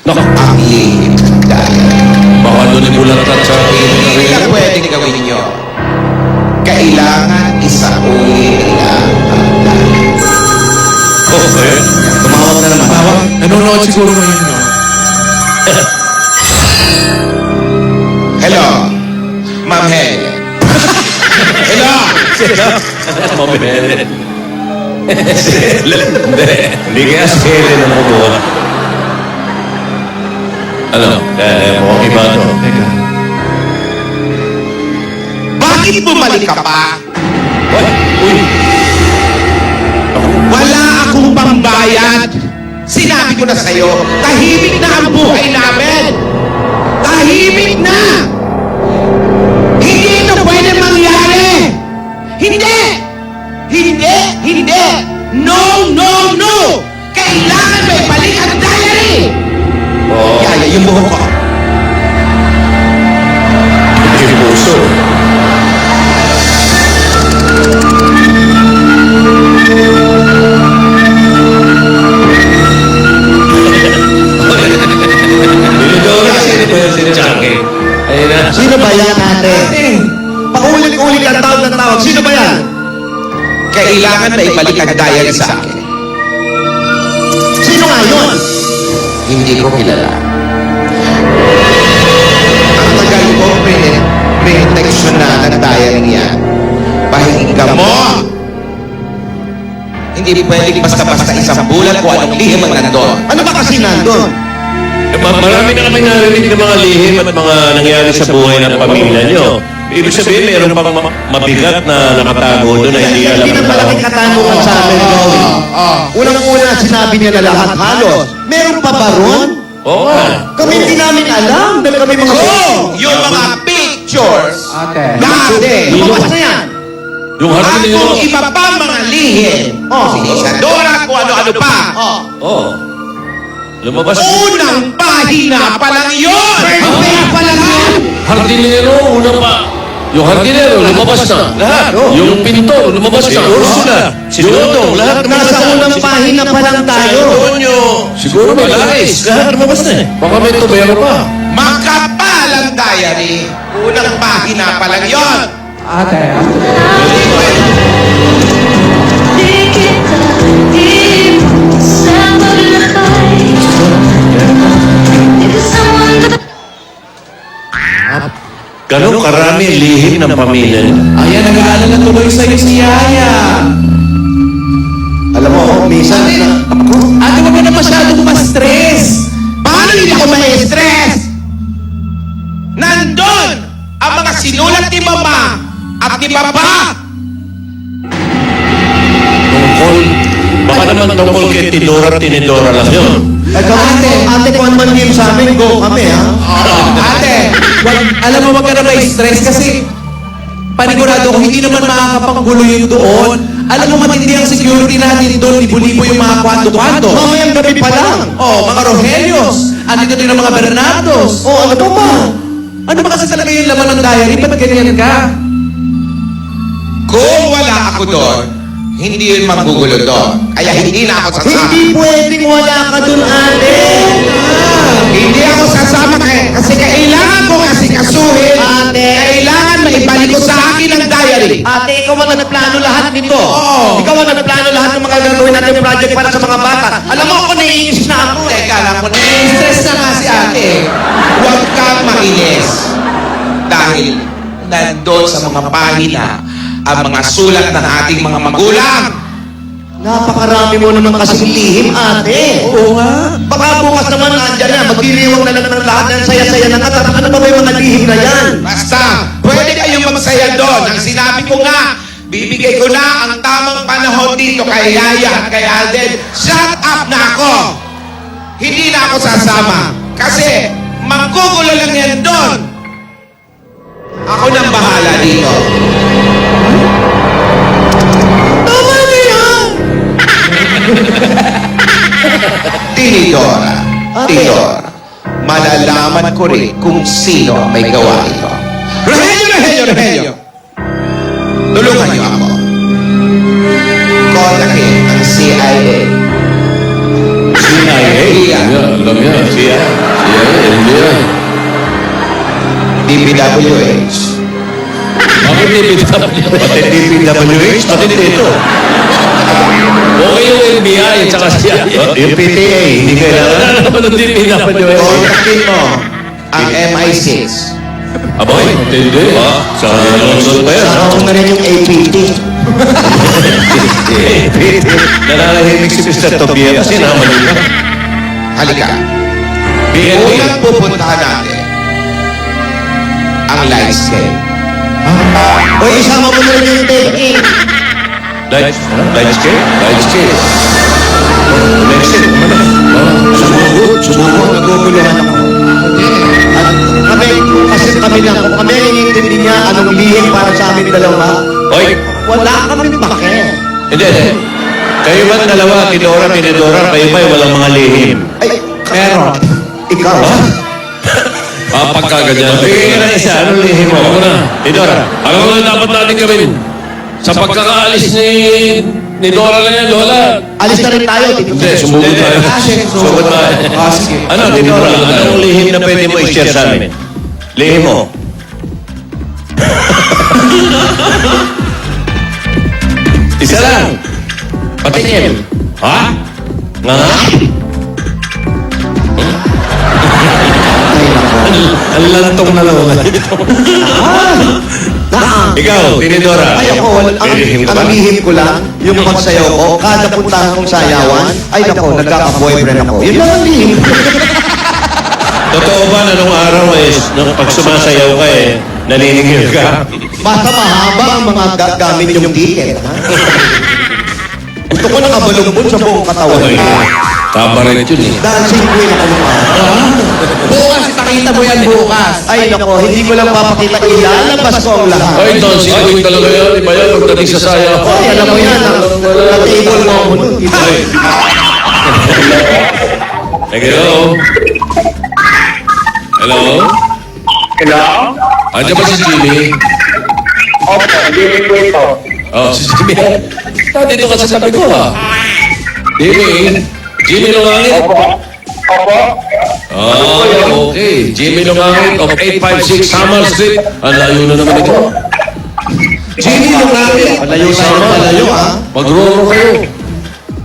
Naku, ang lihim ng diary. baka doon ibulatat sa akin na Hindi rin. na pwedeng gawin nyo. Kailangan isauli nila ang diary. Okay. Tumawag na naman. Tawag, nanonood siguro ngayon yun. Hello, Ma'am Helen. Hello! Ma'am Helen. Hindi kaya si Helen ang kumuha. Ano? Mukhang iba to. Teka. Bakit bumalik ka pa? What? Uy. Wala akong pambayad. Sinabi ko na sa'yo, tahimik na ang buhay namin. Tahimik na! Hindi ito pwede mangyari! Hindi! Hindi! Hindi! No! No! No! Kailangan may balik ang diary! Oh, Yaya, yung buhok ko. yung puso. Dinidora, sino ba yung sinadjake? Ayun na. Sino ba yan, ate? Paulit-ulit ang tawag ng tawag. Sino ba yan? Kailangan may balik ang diary sa akin. Sino nga yun? Hindi ko kilala. Ang tagal ko pre-protection na ng diary niya. Pakinggan mo! Hindi pwedeng basta-basta isang bulan kung anong lihim ang nandun. Ano ba kasi nandun? Marami na kami narinig ng mga lihim at mga nangyari sa buhay ng pamilya nyo. Ibig sabihin, mayroon pang mabigat na nakatago doon na hindi alam Hindi na ng tao. malaking katanungan sa amin, Joey. Unang-una, sinabi niya na lahat halos. Meron pa ba ron? Oo nga. Kami hindi namin alam dahil kami mga... Yung mga pictures Ate. dati. Lumabas na yan. Yung hardinero. Akong iba pa mga lihim. Oh. Si Isadora, kung ano-ano pa. Oo. Lumabas. Unang pahina pa lang yun! Perfect pa lang yun. Hardinero, una pa. Yung hardinero, lumabas na. Lahat. Yung pintor, lumabas na. Ursula, si Dodong, lahat Nasa unang pahina pa lang tayo. Siguro may lais. Lahat lumabas na eh. Baka may tubero pa. Makapal ang diary. Unang pahina pa lang yun. Ate, Di kita di sa maglakay. Di someone Ganun karami lihim ng pamilya niyo. ayan, nag-aalala tuloy sa'yo si Yaya. Alam mo, minsan na... Ate, huwag ka na masyadong ma-stress. Paano hindi ako ma-stress? Nandun ang mga sinulat ni Mama at ni Papa. Tungkol. Baka naman tungkol kay Tinidora lang yun. Ate, kung ano man game sa amin, go kami, ha? Ate, alam mo, wag ka na ma-stress kasi panigurado ko, hindi naman makakapanggulo yun doon. Alam mo, matindi ang security natin doon, libo-libo yung mga kwanto-kwanto. Mamayang gabi pa lang. Oh, mga Rogelios. Andito din ang mga Bernardos. Oh, ano pa ba? Ano ba kasi talaga yung laman ng diary? Ba't ganyan ka? Kung wala ako doon, hindi yun manggugulo doon. Kaya hindi na ako sasama. Hindi pwedeng wala ka dun, ate. Hindi ako sasama kasi kailangan kong asikasuhin. Ate. Kailangan maibalik ko sa akin ang diary. Ate, ikaw ang nagplano lahat nito. Oo. Ikaw ang nagplano lahat ng mga gagawin natin project para sa mga bata. Alam mo, ako naiinis na ako. Teka lang po, stress na nga si ate. Huwag kang mainis. Dahil nandun sa mga pahina ang mga sulat ng ating mga magulang. Napakarami mo naman kasing lihim, ate. Oo nga. Baka bukas naman nandyan na, magdiriwang na lang ng lahat ng saya-saya ng katat. Ano ba yung mga lihim na yan? Basta, pwede kayong magsaya doon. Ang sinabi ko nga, bibigay ko na ang tamang panahon dito kay Yaya at kay Alden. Shut up na ako! Hindi na ako sasama. Kasi, manggugulo lang yan doon. Ako nang bahala dito. Tama na yan! Tinidora. Ate. Tinidora. Malalaman ko rin kung sino ang may gawa ito. Rogelio, Rogelio, Rogelio! Tulungan niyo ako. Kontakin ang CIA. CIA? CIA. Alam yan. CIA. hindi yan. DPWH. Bakit DPWH? Pati DPWH, pati dito. Okay yung NBI at saka CIA. Yung PTA, hindi kailangan. Wala naman ng DPWH. Kontakin mo ang MI6. Aboy, hindi. Sa Luzon pa yan. Saka mo na rin yung APT. Nananahimik si Mr. Tobia kasi naman yun. Halika. PNP. Unang pupuntahan natin ang light scale. O isama mo na rin yung take-in. Light scale? Light scale. Next it. Sumugot, naguguluhan ako. At kami, kasi kami lang, kung kami inintindi niya anong lihim para sa amin dalawa, Hoy, wala kami pake. hindi. Kayo ba dalawa, Tidora, Tinidora, kayo ba walang mga lihim? Ay, pero, ikaw, Pagkaganyan. Bigyan na isa, anong lihim mo? Ako na. Tidora. Alam mo na dapat natin gawin. Sa pagkakaalis ni Dora na yan, Lola. alis na rin tayo. Hindi, sumugod tayo. Sumugod tayo. Ano, Tidora, anong lihim na pwede mo i-share sa amin? Lihim mo. Isa lang. Patingin. Ha? Nga? Ang lantong na lang. Ikaw, Tinidora. Ay ako, Lihim ka ba? ang lihim ko lang, yung pagsayaw ko, kada puntahan kong sayawan, ay nako, nagkaka-boyfriend ako. Yun lang ang lihim ko. Totoo ba na nung araw nung pag sumasayaw ka naniningil ka? Basta mahaba ang mga gamit yung ticket. Ha? Gusto ko nakabalubon sa buong katawan. Kabaret yun eh. Dancing queen ako nung araw. Bukas, pakita mo yan bukas. Ay nako, hindi ko lang papakita, ilalabas ko ang lahat. Ay, Don, sikuin talaga yan. Iba yan pagdating sa sayaw. Ay, alam mo yan, na-table mo ako nun. Hello? Hello? Hello? Andiyan ba si Jimmy? Opo, Jimmy po ito. Oh, si Jimmy. Dito ka sa tabi ko ha. Jimmy? Jimmy Lumangit? Opo. Opo. Oh, okay. Jimmy Lumangit of 856 Summer Street. Ang layo na naman ito. Jimmy, lumapit. Malayo tayo, malayo ha. Magroro kayo.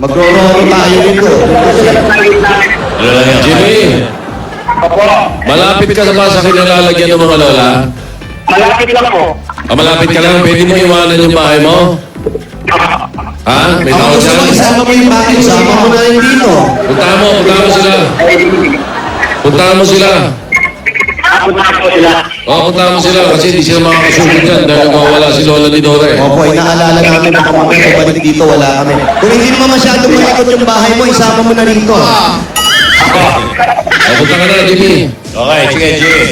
Magrororo tayo dito. Ano lang yan? Jimmy, Opo. malapit ka na ba sa kinalalagyan ng mga lola? Malapit lang po. Malapit ka lang. Pwede mo iwanan yung bahay mo? Ha? May Ako tao gusto mo, dyan? isama mo yung bakit. Sama mo na rin dito. Puntahan mo sila. Puntahan mo sila. Punta po sila. Puntahan mo sila kasi hindi sila makakasunod dyan dahil mawawala si Lola ni Dore. Opo, inaalala namin na kami sa balik dito, wala kami. Kung hindi naman masyadong malikot yung bahay mo, isama mo na rito. Punta ka na, Jimmy. Okay, sige, Jimmy.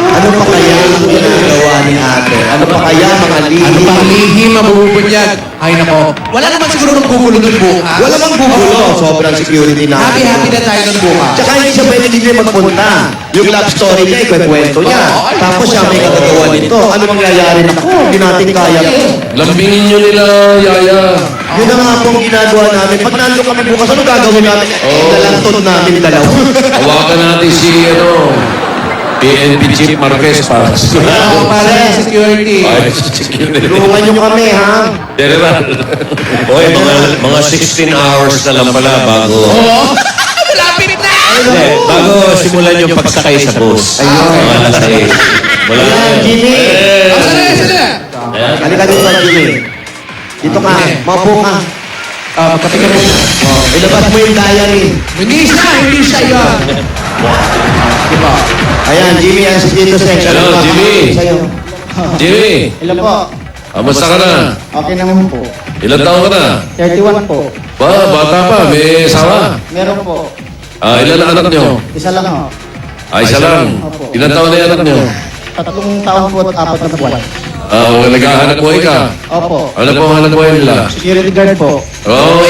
Ano pa kaya ang ginagawa ni ate? Ano pa kaya mga lihim? Ano pang lihim mabubunyag? Ay nako. Wala naman siguro nang gugulo nun bukas. Wala bang gugulo. Sobrang security na. Happy na tayo nun bukas. Tsaka hindi siya pwede din magpunta. Yung love story niya, ikwekwento niya. Tapos siya may kagagawa nito. Ano mangyayari na ko? Hindi natin kaya to. Lambingin nyo nila, Yaya. Yun na nga pong ginagawa namin. Pag nandun kami bukas, ano gagawin namin? Nalantod namin dalawa. Hawakan natin si, PNP Chief Marquez para Ako pala, security. Tulungan niyo kami, ha? General. Oy, mga 16 hours na lang pala bago. Oo. Malapit na! Hindi, bago simulan yung pagsakay sa bus. Mga alas 6. Wala na Ayan, yun. Jimmy. Sana. Halika dito, Jimmy. Dito ka. Maupo ka. Magkatingin mo. Ilabas mo yung diary. Hindi siya yun. Diba? Ayan, Jimmy, yan si Tito Sex. Hello, Jimmy. Sa'yo. Jimmy, Hello po. kamusta ka na? Okay naman po. Ilan taon ka na? 31 po. Bata pa, may asawa. Meron po. Ilan ang anak nyo? Isa lang ho. Isa lang. Ilan taon na yung anak nyo? 3 taon po at 4 na buwan. Naghahanap buhay ka. Opo. Ano po ang hanap buhay nila? Security guard po. Oh,